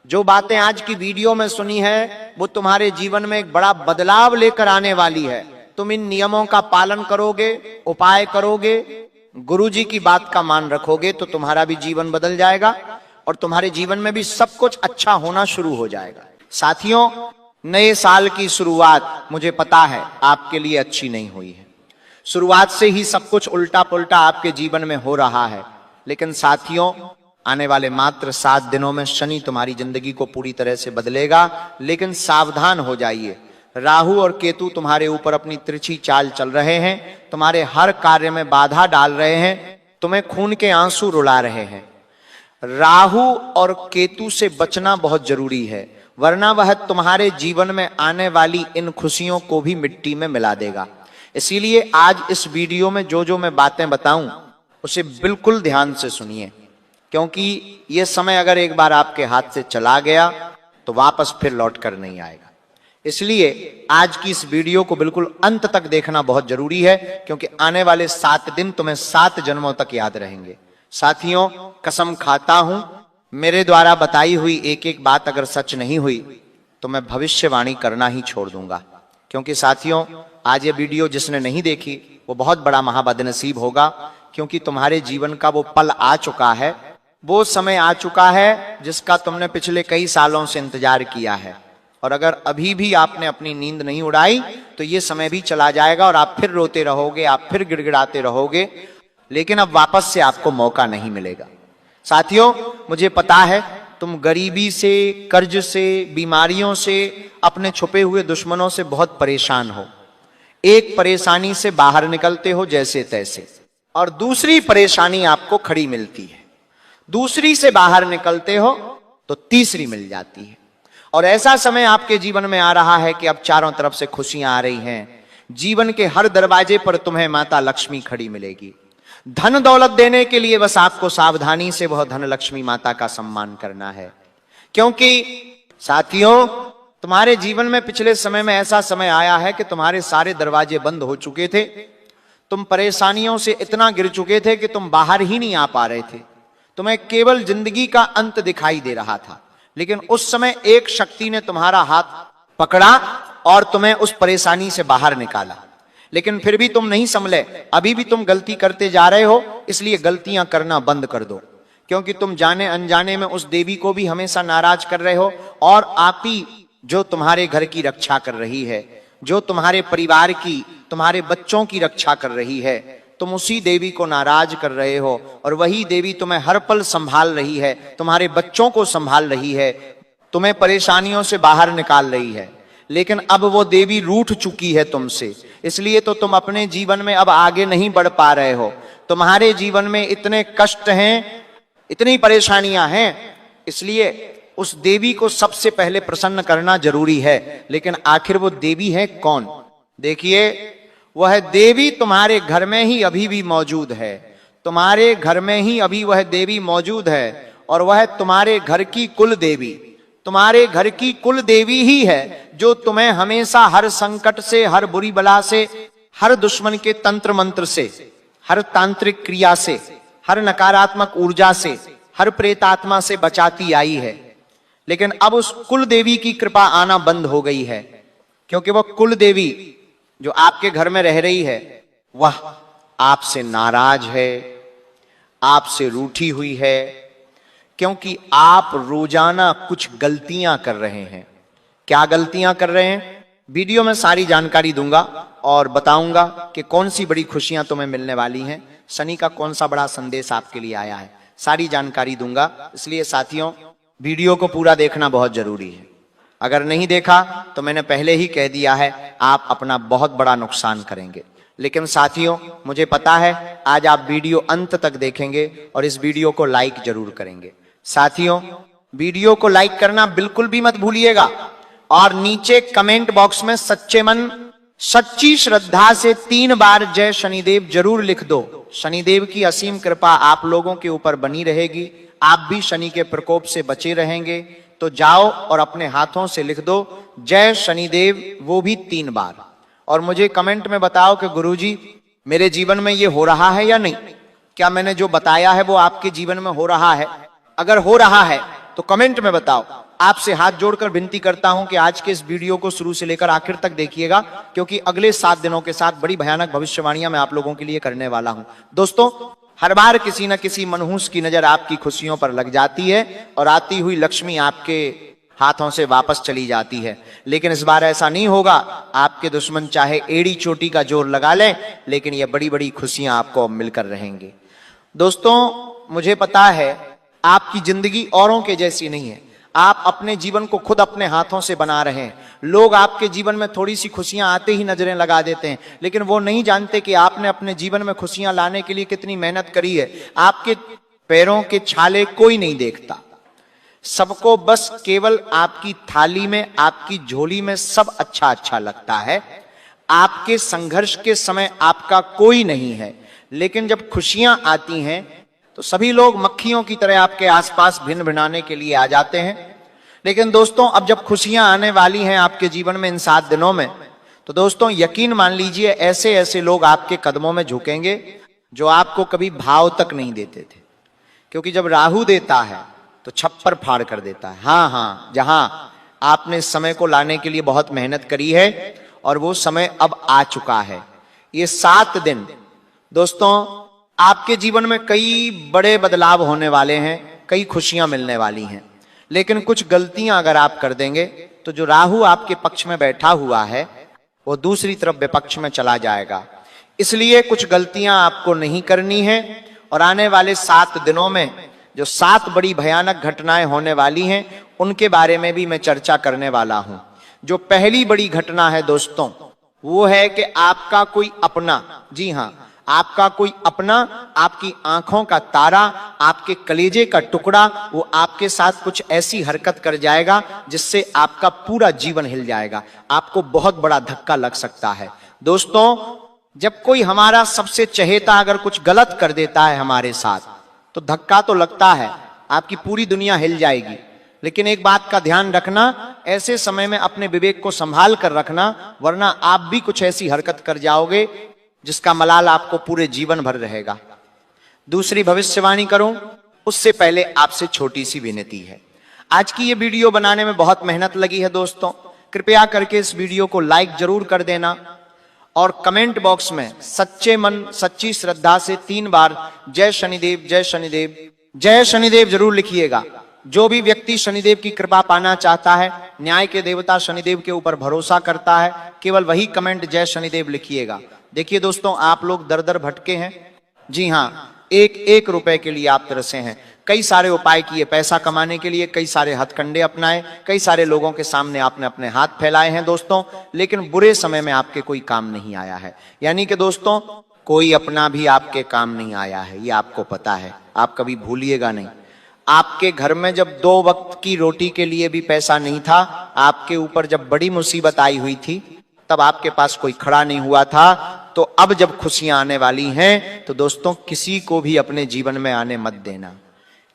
जो बातें आज की वीडियो में सुनी है वो तुम्हारे जीवन में एक बड़ा बदलाव लेकर आने वाली है। तुम इन नियमों का पालन करोगे, उपाय करोगे, गुरुजी की बात का मान रखोगे तो तुम्हारा भी जीवन बदल जाएगा और तुम्हारे जीवन में भी सब कुछ अच्छा होना शुरू हो जाएगा। साथियों, नए साल की शुरुआत मुझे पता है आपके लिए अच्छी नहीं हुई है। शुरुआत से ही सब कुछ उल्टा पुल्टा आपके जीवन में हो रहा है। लेकिन साथियों, आने वाले मात्र 7 दिनों में शनि तुम्हारी जिंदगी को पूरी तरह से बदलेगा। लेकिन सावधान हो जाइए, राहु और केतु तुम्हारे ऊपर अपनी तिरछी चाल चल रहे हैं, तुम्हारे हर कार्य में बाधा डाल रहे हैं, तुम्हें खून के आंसू रुला रहे हैं। राहु और केतु से बचना बहुत जरूरी है, वरना वह तुम्हारे जीवन में आने वाली इन खुशियों को भी मिट्टी में मिला देगा। इसीलिए आज इस वीडियो में जो जो मैं बातें बताऊं उसे बिल्कुल ध्यान से सुनिए, क्योंकि यह समय अगर एक बार आपके हाथ से चला गया तो वापस फिर लौट कर नहीं आएगा। इसलिए आज की इस वीडियो को बिल्कुल अंत तक देखना बहुत जरूरी है, क्योंकि आने वाले 7 दिन तुम्हें 7 जन्मों तक याद रहेंगे। साथियों, कसम खाता हूं, मेरे द्वारा बताई हुई एक एक बात अगर सच नहीं हुई तो मैं भविष्यवाणी करना ही छोड़ दूंगा। क्योंकि साथियों, आज ये वीडियो जिसने नहीं देखी वो बहुत बड़ा महाबदनसीब होगा, क्योंकि तुम्हारे जीवन का वो पल आ चुका है, वो समय आ चुका है जिसका तुमने पिछले कई सालों से इंतजार किया है। और अगर अभी भी आपने अपनी नींद नहीं उड़ाई तो ये समय भी चला जाएगा और आप फिर रोते रहोगे, आप फिर गिड़गिड़ाते रहोगे, लेकिन अब वापस से आपको मौका नहीं मिलेगा। साथियों, मुझे पता है तुम गरीबी से, कर्ज से, बीमारियों से, अपने छुपे हुए दुश्मनों से बहुत परेशान हो। एक परेशानी से बाहर निकलते हो जैसे तैसे, और दूसरी परेशानी आपको खड़ी मिलती है। दूसरी से बाहर निकलते हो तो तीसरी मिल जाती है। और ऐसा समय आपके जीवन में आ रहा है कि अब चारों तरफ से खुशियां आ रही हैं। जीवन के हर दरवाजे पर तुम्हें माता लक्ष्मी खड़ी मिलेगी। धन दौलत देने के लिए बस आपको सावधानी से वह धन लक्ष्मी माता का सम्मान करना है। क्योंकि साथियों, तुम्हारे जीवन में पिछले समय में ऐसा समय आया है कि तुम्हारे सारे दरवाजे बंद हो चुके थे। तुम परेशानियों से इतना गिर चुके थे कि तुम बाहर ही नहीं आ पा रहे थे। तुम्हें केवल जिंदगी का अंत दिखाई दे रहा था। लेकिन उस समय एक शक्ति ने तुम्हारा हाथ पकड़ा और तुम्हें उस परेशानी से बाहर निकाला। लेकिन फिर भी तुम नहीं संभले, अभी भी तुम गलती करते जा रहे हो। इसलिए गलतियां करना बंद कर दो, क्योंकि तुम जाने अनजाने में उस देवी को भी हमेशा नाराज कर रहे हो। और आप ही जो तुम्हारे घर की रक्षा कर रही है, जो तुम्हारे परिवार की, तुम्हारे बच्चों की रक्षा कर रही है, तुम उसी देवी को नाराज कर रहे हो। और वही देवी तुम्हें हर पल संभाल रही है, तुम्हारे बच्चों को संभाल रही है, तुम्हें परेशानियों से बाहर निकाल रही है। लेकिन अब वो देवी रूठ चुकी है तुमसे, इसलिए तो तुम अपने जीवन में अब आगे नहीं बढ़ पा रहे हो। तुम्हारे जीवन में इतने कष्ट हैं, इतनी परेशानियां हैं, इसलिए उस देवी को सबसे पहले प्रसन्न करना जरूरी है। लेकिन आखिर वो देवी है कौन? देखिए, वह देवी तुम्हारे घर में ही अभी भी मौजूद है। तुम्हारे घर में ही अभी वह देवी मौजूद है। और वह तुम्हारे घर की कुल देवी, तुम्हारे घर की कुल देवी ही है, जो तुम्हें हमेशा हर संकट से, हर बुरी बला से, हर दुश्मन के तंत्र मंत्र से, हर तांत्रिक क्रिया से, हर नकारात्मक ऊर्जा से, हर प्रेतात्मा से बचाती आई है। लेकिन अब उस कुल देवी की कृपा आना बंद हो गई है, क्योंकि वह कुल देवी जो आपके घर में रह रही है, वह आपसे नाराज है, आपसे रूठी हुई है, क्योंकि आप रोजाना कुछ गलतियां कर रहे हैं। क्या गलतियां कर रहे हैं? वीडियो में सारी जानकारी दूंगा और बताऊंगा कि कौन सी बड़ी खुशियां तुम्हें मिलने वाली हैं, शनि का कौन सा बड़ा संदेश आपके लिए आया है, सारी जानकारी दूंगा। इसलिए साथियों, वीडियो को पूरा देखना बहुत जरूरी है। अगर नहीं देखा तो मैंने पहले ही कह दिया है, आप अपना बहुत बड़ा नुकसान करेंगे। लेकिन साथियों, मुझे पता है आज आप वीडियो अंत तक देखेंगे और इस वीडियो को लाइक जरूर करेंगे। साथियों, वीडियो को लाइक करना बिल्कुल भी मत भूलिएगा और नीचे कमेंट बॉक्स में सच्चे मन, सच्ची श्रद्धा से 3 बार जय शनिदेव जरूर लिख दो। शनिदेव की असीम कृपा आप लोगों के ऊपर बनी रहेगी, आप भी शनि के प्रकोप से बचे रहेंगे। तो जाओ और अपने हाथों से लिख दो जय शनिदेव, वो भी 3 बार। और मुझे कमेंट में बताओ कि गुरुजी, मेरे जीवन में ये हो रहा है या नहीं? क्या मैंने जो बताया है वो आपके जीवन में हो रहा है? अगर हो रहा है तो कमेंट में बताओ। आपसे हाथ जोड़कर विनती करता हूं कि आज के इस वीडियो को शुरू से लेकर आखिर तक देखिएगा, क्योंकि अगले 7 दिनों के साथ बड़ी भयानक भविष्यवाणियां मैं आप लोगों के लिए करने वाला हूं। दोस्तों, हर बार किसी न किसी मनहूस की नजर आपकी खुशियों पर लग जाती है और आती हुई लक्ष्मी आपके हाथों से वापस चली जाती है। लेकिन इस बार ऐसा नहीं होगा। आपके दुश्मन चाहे एड़ी चोटी का जोर लगा लें, लेकिन ये बड़ी बड़ी खुशियां आपको मिलकर रहेंगी। दोस्तों, मुझे पता है आपकी जिंदगी औरों के जैसी नहीं है। आप अपने जीवन को खुद अपने हाथों से बना रहे हैं। लोग आपके जीवन में थोड़ी सी खुशियां आते ही नजरें लगा देते हैं, लेकिन वो नहीं जानते कि आपने अपने जीवन में खुशियां लाने के लिए कितनी मेहनत करी है। आपके पैरों के छाले कोई नहीं देखता, सबको बस केवल आपकी थाली में, आपकी झोली में सब अच्छा अच्छा लगता है। आपके संघर्ष के समय आपका कोई नहीं है, लेकिन जब खुशियां आती हैं तो सभी लोग मक्खियों की तरह आपके आसपास भिन भिनाने के लिए आ जाते हैं। लेकिन दोस्तों, अब जब खुशियां आने वाली हैं आपके जीवन में इन 7 दिनों में, तो दोस्तों यकीन मान लीजिए ऐसे ऐसे लोग आपके कदमों में झुकेंगे जो आपको कभी भाव तक नहीं देते थे। क्योंकि जब राहु देता है तो छप्पर फाड़ कर देता है। हाँ, जहां आपने इस समय को लाने के लिए बहुत मेहनत करी है और वो समय अब आ चुका है। ये 7 दिन दोस्तों, आपके जीवन में कई बड़े बदलाव होने वाले हैं, कई खुशियां मिलने वाली हैं। लेकिन कुछ गलतियां अगर आप कर देंगे तो जो राहु आपके पक्ष में बैठा हुआ है वो दूसरी तरफ विपक्ष में चला जाएगा। इसलिए कुछ गलतियां आपको नहीं करनी है और आने वाले 7 दिनों में जो 7 बड़ी भयानक घटनाएं होने वाली हैं उनके बारे में भी मैं चर्चा करने वाला हूं। जो पहली बड़ी घटना है दोस्तों, वो है कि आपका कोई अपना, जी हां, आपका कोई अपना, आपकी आंखों का तारा, आपके कलेजे का टुकड़ा, वो आपके साथ कुछ ऐसी हरकत कर जाएगा जिससे आपका पूरा जीवन हिल जाएगा। आपको बहुत बड़ा धक्का लग सकता है। दोस्तों, जब कोई हमारा सबसे चहेता अगर कुछ गलत कर देता है हमारे साथ, तो धक्का तो लगता है, आपकी पूरी दुनिया हिल जाएगी। लेकिन एक बात का ध्यान रखना, ऐसे समय में अपने विवेक को संभाल कर रखना, वरना आप भी कुछ ऐसी हरकत कर जाओगे जिसका मलाल आपको पूरे जीवन भर रहेगा। दूसरी भविष्यवाणी करूं उससे पहले आपसे छोटी सी विनती है। आज की ये वीडियो बनाने में बहुत मेहनत लगी है दोस्तों, कृपया करके इस वीडियो को लाइक जरूर कर देना और कमेंट बॉक्स में सच्चे मन सच्ची श्रद्धा से 3 बार जय शनिदेव जय शनिदेव जय शनिदेव जरूर लिखिएगा। जो भी व्यक्ति शनिदेव की कृपा पाना चाहता है, न्याय के देवता शनिदेव के ऊपर भरोसा करता है, केवल वही कमेंट जय शनिदेव लिखिएगा। देखिए दोस्तों, आप लोग दर दर भटके हैं, जी हां, एक रुपए के लिए आप तरसे हैं। कई सारे उपाय किए पैसा कमाने के लिए, कई सारे हथकंडे अपनाए, कई सारे लोगों के सामने आपने अपने हाथ फैलाए हैं दोस्तों, लेकिन बुरे समय में आपके कोई काम नहीं आया है। यानी कि दोस्तों, कोई अपना भी आपके काम नहीं आया है, ये आपको पता है, आप कभी भूलिएगा नहीं। आपके घर में जब 2 वक्त की रोटी के लिए भी पैसा नहीं था, आपके ऊपर जब बड़ी मुसीबत आई हुई थी, तब आपके पास कोई खड़ा नहीं हुआ था। तो अब जब खुशियां आने वाली हैं, तो दोस्तों किसी को भी अपने जीवन में आने मत देना,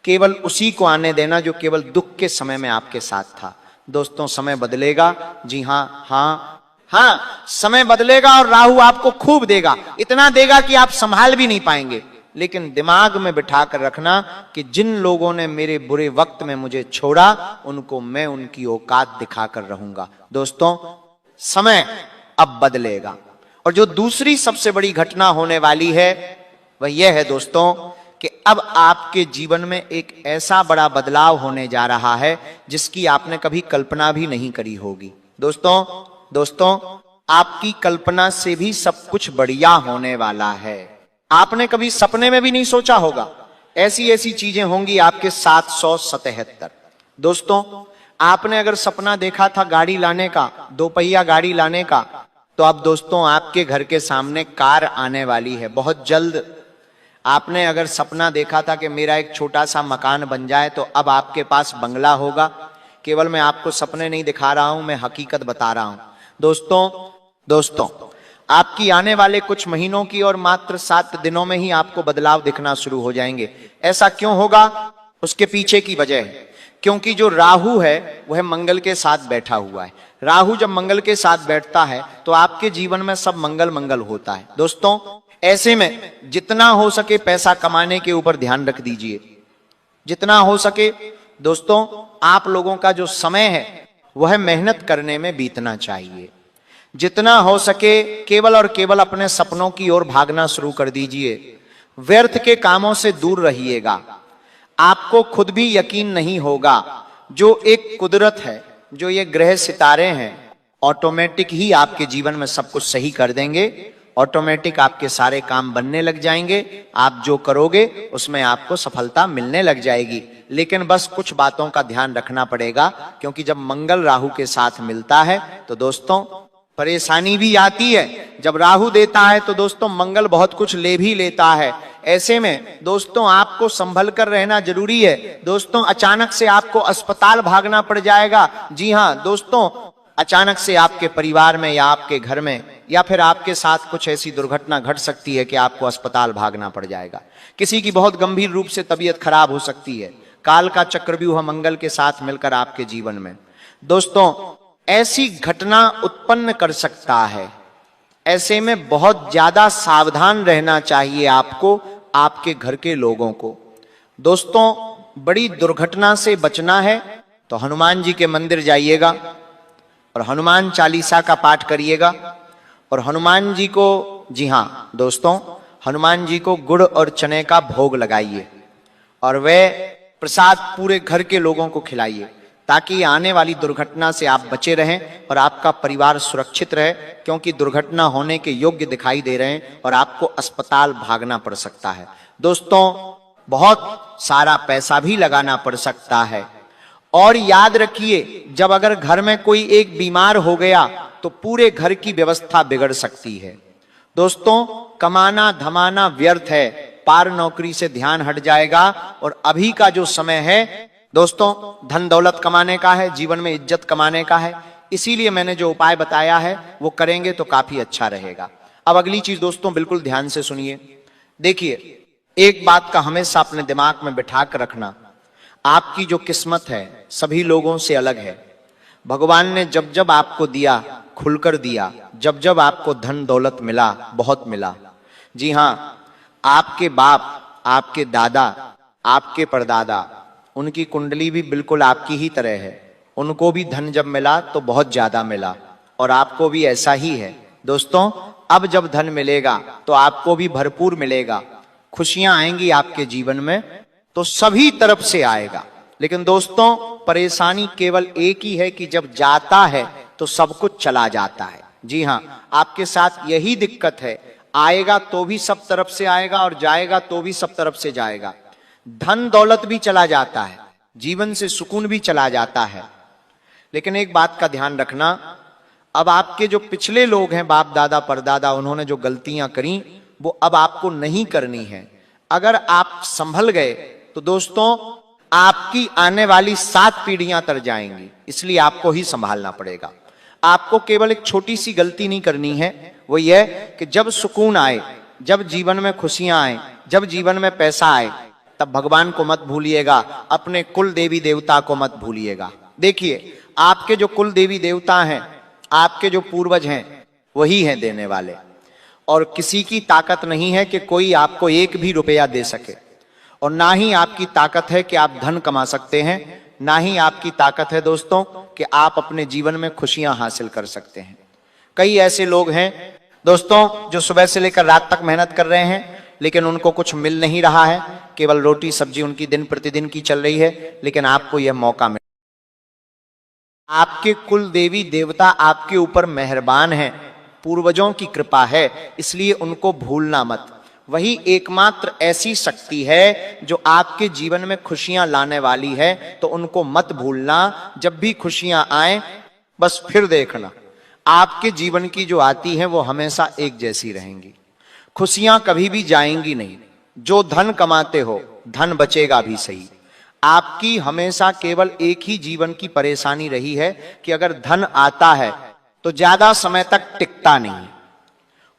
केवल उसी को आने देना जो केवल दुख के समय में आपके साथ था। दोस्तों, समय बदलेगा, जी हां, समय बदलेगा और राहु आपको खूब देगा, इतना देगा कि आप संभाल भी नहीं पाएंगे। लेकिन दिमाग में बिठा कर रखना कि जिन लोगों ने मेरे बुरे वक्त में मुझे छोड़ा, उनको मैं उनकी औकात दिखाकर रहूंगा। दोस्तों, समय अब बदलेगा। और जो दूसरी सबसे बड़ी घटना होने वाली है वह यह है दोस्तों कि अब आपके जीवन में एक ऐसा बड़ा बदलाव होने जा रहा है जिसकी आपने कभी कल्पना भी नहीं करी होगी। दोस्तों, आपकी कल्पना से भी सब कुछ बढ़िया होने वाला है। आपने कभी सपने में भी नहीं सोचा होगा, ऐसी ऐसी चीजें होंगी आपके 777। दोस्तों, आपने अगर सपना देखा था गाड़ी लाने का, 2 पहिया गाड़ी लाने का, तो अब दोस्तों आपके घर के सामने कार आने वाली है बहुत जल्द। आपने अगर सपना देखा था कि मेरा एक छोटा सा मकान बन जाए, तो अब आपके पास बंगला होगा। केवल मैं आपको सपने नहीं दिखा रहा हूं, मैं हकीकत बता रहा हूं। दोस्तों, आपकी आने वाले कुछ महीनों की और मात्र 7 दिनों में ही आपको बदलाव दिखना शुरू हो जाएंगे। ऐसा क्यों होगा? उसके पीछे की वजह है क्योंकि जो राहु है वह मंगल के साथ बैठा हुआ है। राहु जब मंगल के साथ बैठता है तो आपके जीवन में सब मंगल मंगल होता है। दोस्तों, ऐसे में जितना हो सके पैसा कमाने के ऊपर ध्यान रख दीजिए, जितना हो सके। दोस्तों, आप लोगों का जो समय है वह मेहनत करने में बीतना चाहिए। जितना हो सके केवल और केवल अपने सपनों की ओर भागना शुरू कर दीजिए। व्यर्थ के कामों से दूर रहिएगा। आपको खुद भी यकीन नहीं होगा, जो एक कुदरत है, जो ये ग्रह सितारे हैं, ऑटोमेटिक ही आपके जीवन में सब कुछ सही कर देंगे। ऑटोमेटिक आपके सारे काम बनने लग जाएंगे। आप जो करोगे उसमें आपको सफलता मिलने लग जाएगी। लेकिन बस कुछ बातों का ध्यान रखना पड़ेगा, क्योंकि जब मंगल राहु के साथ मिलता है तो दोस्तों परेशानी भी आती है। जब राहु देता है तो दोस्तों मंगल बहुत कुछ ले भी लेता है। ऐसे में दोस्तों आपको संभल कर रहना जरूरी है। दोस्तों, अचानक से आपको अस्पताल भागना पड़ जाएगा। जी हां दोस्तों, अचानक से आपके परिवार में या आपके घर में या फिर आपके साथ कुछ ऐसी दुर्घटना घट सकती है कि आपको अस्पताल भागना पड़ जाएगा। किसी की बहुत गंभीर रूप से तबीयत खराब हो सकती है। काल का चक्रव्यूह मंगल के साथ मिलकर आपके जीवन में दोस्तों ऐसी घटना उत्पन्न कर सकता है। ऐसे में बहुत ज्यादा सावधान रहना चाहिए आपको, आपके घर के लोगों को। दोस्तों, बड़ी दुर्घटना से बचना है तो हनुमान जी के मंदिर जाइएगा और हनुमान चालीसा का पाठ करिएगा। और हनुमान जी को, जी हां दोस्तों, हनुमान जी को गुड़ और चने का भोग लगाइए और वे प्रसाद पूरे घर के लोगों को खिलाइए, ताकि आने वाली दुर्घटना से आप बचे रहें और आपका परिवार सुरक्षित रहे। क्योंकि दुर्घटना होने के योग्य दिखाई दे रहे हैं और आपको अस्पताल भागना पड़ सकता है। बहुत सारा पैसा भी लगाना पड़ सकता है। और याद रखिए, जब अगर घर में कोई एक बीमार हो गया तो पूरे घर की व्यवस्था बिगड़ सकती है। दोस्तों, कमाना धमाना व्यर्थ है, पार नौकरी से ध्यान हट जाएगा। और अभी का जो समय है दोस्तों, धन दौलत कमाने का है, जीवन में इज्जत कमाने का है। इसीलिए मैंने जो उपाय बताया है वो करेंगे तो काफी अच्छा रहेगा। अब अगली चीज दोस्तों बिल्कुल ध्यान से सुनिए। देखिए, एक बात का हमेशा अपने दिमाग में बिठा कर रखना, आपकी जो किस्मत है सभी लोगों से अलग है। भगवान ने जब जब आपको दिया खुलकर दिया, जब जब आपको धन दौलत मिला बहुत मिला। जी हां, आपके बाप, आपके दादा, आपके परदादा, उनकी कुंडली भी बिल्कुल आपकी ही तरह है। उनको भी धन जब मिला तो बहुत ज्यादा मिला, और आपको भी ऐसा ही है। दोस्तों, अब जब धन मिलेगा तो आपको भी भरपूर मिलेगा, खुशियां आएंगी आपके जीवन में, तो सभी तरफ से आएगा। लेकिन दोस्तों, परेशानी केवल एक ही है कि जब जाता है तो सब कुछ चला जाता है। जी हां, आपके साथ यही दिक्कत है, आएगा तो भी सब तरफ से आएगा और जाएगा तो भी सब तरफ से जाएगा। धन दौलत भी चला जाता है, जीवन से सुकून भी चला जाता है। लेकिन एक बात का ध्यान रखना, अब आपके जो पिछले लोग हैं, बाप दादा परदादा, उन्होंने जो गलतियां करी वो अब आपको नहीं करनी है। अगर आप संभल गए तो दोस्तों आपकी आने वाली 7 पीढ़ियां तर जाएंगी, इसलिए आपको ही संभालना पड़ेगा। आपको केवल एक छोटी सी गलती नहीं करनी है, वो ये कि जब सुकून आए, जब जीवन में खुशियां आए, जब जीवन में पैसा आए, तब भगवान को मत भूलिएगा, अपने कुल देवी देवता को मत भूलिएगा। देखिए, आपके जो कुल देवी देवता हैं, आपके जो पूर्वज हैं, वही हैं देने वाले। और किसी की ताकत नहीं है कि कोई आपको एक भी रुपया दे सके, और ना ही आपकी ताकत है कि आप धन कमा सकते हैं, ना ही आपकी ताकत है दोस्तों कि आप अपने जीवन में खुशियां हासिल कर सकते हैं। कई ऐसे लोग हैं दोस्तों जो सुबह से लेकर रात तक मेहनत कर रहे हैं, लेकिन उनको कुछ मिल नहीं रहा है, केवल रोटी सब्जी उनकी दिन प्रतिदिन की चल रही है। लेकिन आपको यह मौका मिल, आपके कुल देवी देवता आपके ऊपर मेहरबान हैं, पूर्वजों की कृपा है, इसलिए उनको भूलना मत। वही एकमात्र ऐसी शक्ति है जो आपके जीवन में खुशियां लाने वाली है, तो उनको मत भूलना। जब भी खुशियां आए बस फिर देखना, आपके जीवन की जो आती है वो हमेशा एक जैसी रहेंगी, खुशियां कभी भी जाएंगी नहीं। जो धन कमाते हो धन बचेगा भी सही। आपकी हमेशा केवल एक ही जीवन की परेशानी रही है कि अगर धन आता है तो ज्यादा समय तक टिकता नहीं है।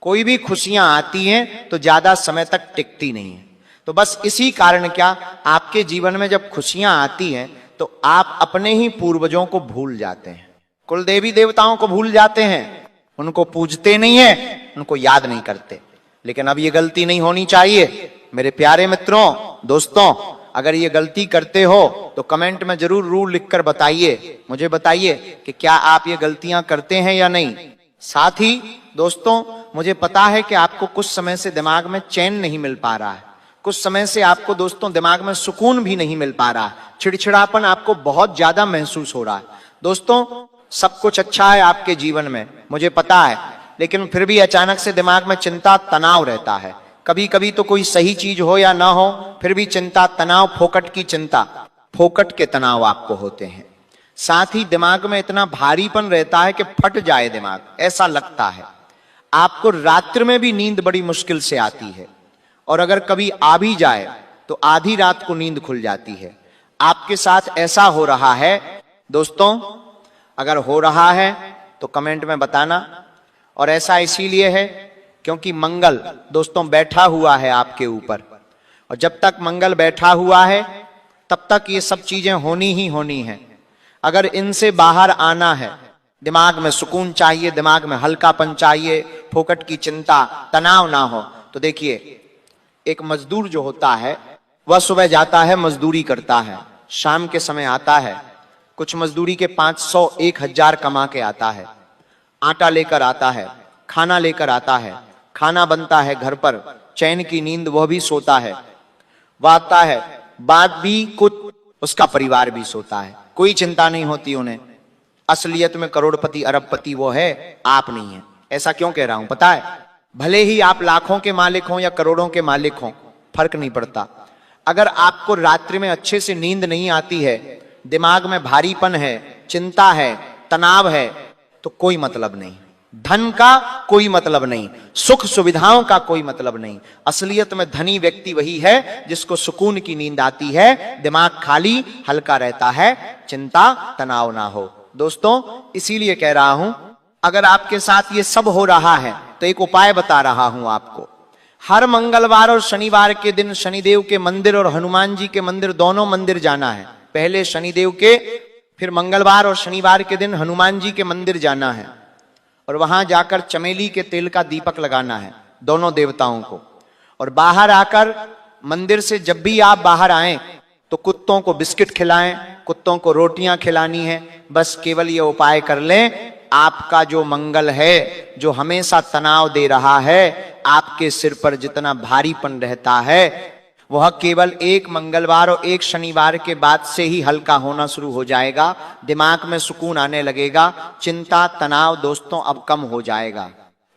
कोई भी खुशियां आती हैं तो ज्यादा समय तक टिकती नहीं है। तो बस इसी कारण क्या, आपके जीवन में जब खुशियां आती हैं तो आप अपने ही पूर्वजों को भूल जाते हैं, कुल देवी देवताओं को भूल जाते हैं, उनको पूजते नहीं है, उनको याद नहीं करते। लेकिन अब ये गलती नहीं होनी चाहिए मेरे प्यारे मित्रों, दोस्तों। अगर ये गलती करते हो तो कमेंट में जरूर रूल लिखकर बताइए, मुझे बताइए कि क्या आप ये गलतियां करते हैं या नहीं। साथ ही दोस्तों, मुझे पता है कि आपको कुछ समय से दिमाग में चैन नहीं मिल पा रहा है, कुछ समय से आपको दोस्तों दिमाग में सुकून भी नहीं मिल पा रहा है, चिड़चिड़ापन आपको बहुत ज्यादा महसूस हो रहा है। दोस्तों, सब कुछ अच्छा है आपके जीवन में, मुझे पता है, लेकिन फिर भी अचानक से दिमाग में चिंता तनाव रहता है। कभी कभी तो कोई सही चीज हो या ना हो, फिर भी चिंता तनाव, फोकट की चिंता, फोकट के तनाव आपको होते हैं। साथ ही दिमाग में इतना भारीपन रहता है कि फट जाए दिमाग, ऐसा लगता है। आपको रात्रि में भी नींद बड़ी मुश्किल से आती है, और अगर कभी आ भी जाए तो आधी रात को नींद खुल जाती है। आपके साथ ऐसा हो रहा है दोस्तों? अगर हो रहा है तो कमेंट में बताना। और ऐसा इसीलिए है क्योंकि मंगल दोस्तों बैठा हुआ है आपके ऊपर, और जब तक मंगल बैठा हुआ है तब तक ये सब चीजें होनी ही होनी है। अगर इनसे बाहर आना है, दिमाग में सुकून चाहिए, दिमाग में हल्कापन चाहिए, फोकट की चिंता, तनाव ना हो, तो देखिए, एक मजदूर जो होता है वह सुबह जाता है, मजदूरी करता है, शाम के समय आता है, कुछ मजदूरी के 500 1000 कमा के आता है, आटा लेकर आता है, खाना लेकर आता है, खाना बनता है घर पर, चैन की नींद वह भी सोता है, वह आता है, बाद भी कुछ उसका परिवार भी सोता है, कोई चिंता नहीं होती उन्हें। असलियत में करोड़पति अरबपति वो है, आप नहीं है। ऐसा क्यों कह रहा हूं पता है? भले ही आप लाखों के मालिक हों या करोड़ों के मालिक हों, फर्क नहीं पड़ता। अगर आपको रात्रि में अच्छे से नींद नहीं आती है, दिमाग में भारीपन है, चिंता है, तनाव है, तो कोई मतलब नहीं। धन का कोई मतलब नहीं, सुख सुविधाओं का कोई मतलब नहीं। असलियत में धनी व्यक्ति वही है जिसको सुकून की नींद आती है, दिमाग खाली हल्का रहता है, चिंता तनाव ना हो। दोस्तों, इसीलिए कह रहा हूं, अगर आपके साथ ये सब हो रहा है तो एक उपाय बता रहा हूं आपको। हर मंगलवार और शनिवार के दिन शनिदेव के मंदिर और हनुमान जी के मंदिर, दोनों मंदिर जाना है। पहले शनिदेव के, फिर मंगलवार और शनिवार के दिन हनुमान जी के मंदिर जाना है और वहां जाकर चमेली के तेल का दीपक लगाना है दोनों देवताओं को। और बाहर आकर मंदिर से जब भी आप बाहर आएं तो कुत्तों को बिस्किट खिलाएं, कुत्तों को रोटियां खिलानी है। बस केवल ये उपाय कर लें, आपका जो मंगल है, जो हमेशा तनाव दे रहा है, आपके सिर पर जितना भारीपन रहता है, वह केवल एक मंगलवार और एक शनिवार के बाद से ही हल्का होना शुरू हो जाएगा। दिमाग में सुकून आने लगेगा, चिंता तनाव दोस्तों अब कम हो जाएगा।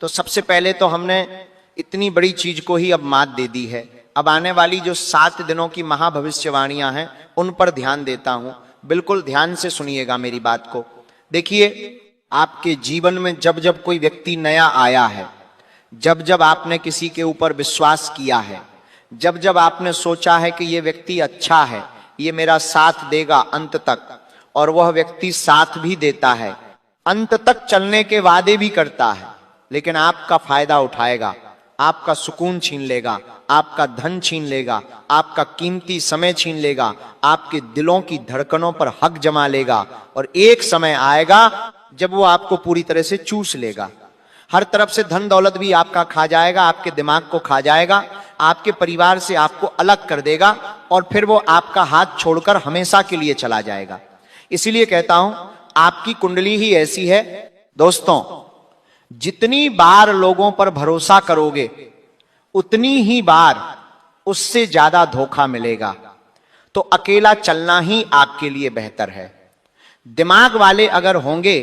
तो सबसे पहले तो हमने इतनी बड़ी चीज को ही अब मात दे दी है। अब आने वाली जो 7 दिनों की महाभविष्यवाणियां हैं उन पर ध्यान देता हूं। बिल्कुल ध्यान से सुनिएगा मेरी बात को। देखिए, आपके जीवन में जब जब कोई व्यक्ति नया आया है, जब जब आपने किसी के ऊपर विश्वास किया है, जब जब आपने सोचा है कि ये व्यक्ति अच्छा है, ये मेरा साथ देगा अंत तक, और वह व्यक्ति साथ भी देता है, अंत तक चलने के वादे भी करता है, लेकिन आपका फायदा उठाएगा, आपका सुकून छीन लेगा, आपका धन छीन लेगा, आपका कीमती समय छीन लेगा, आपके दिलों की धड़कनों पर हक जमा लेगा, और एक समय आएगा जब वो आपको पूरी तरह से चूस लेगा। हर तरफ से धन दौलत भी आपका खा जाएगा, आपके दिमाग को खा जाएगा, आपके परिवार से आपको अलग कर देगा, और फिर वो आपका हाथ छोड़कर हमेशा के लिए चला जाएगा। इसीलिए कहता हूं, आपकी कुंडली ही ऐसी है दोस्तों, जितनी बार लोगों पर भरोसा करोगे उतनी ही बार उससे ज्यादा धोखा मिलेगा। तो अकेला चलना ही आपके लिए बेहतर है। दिमाग वाले अगर होंगे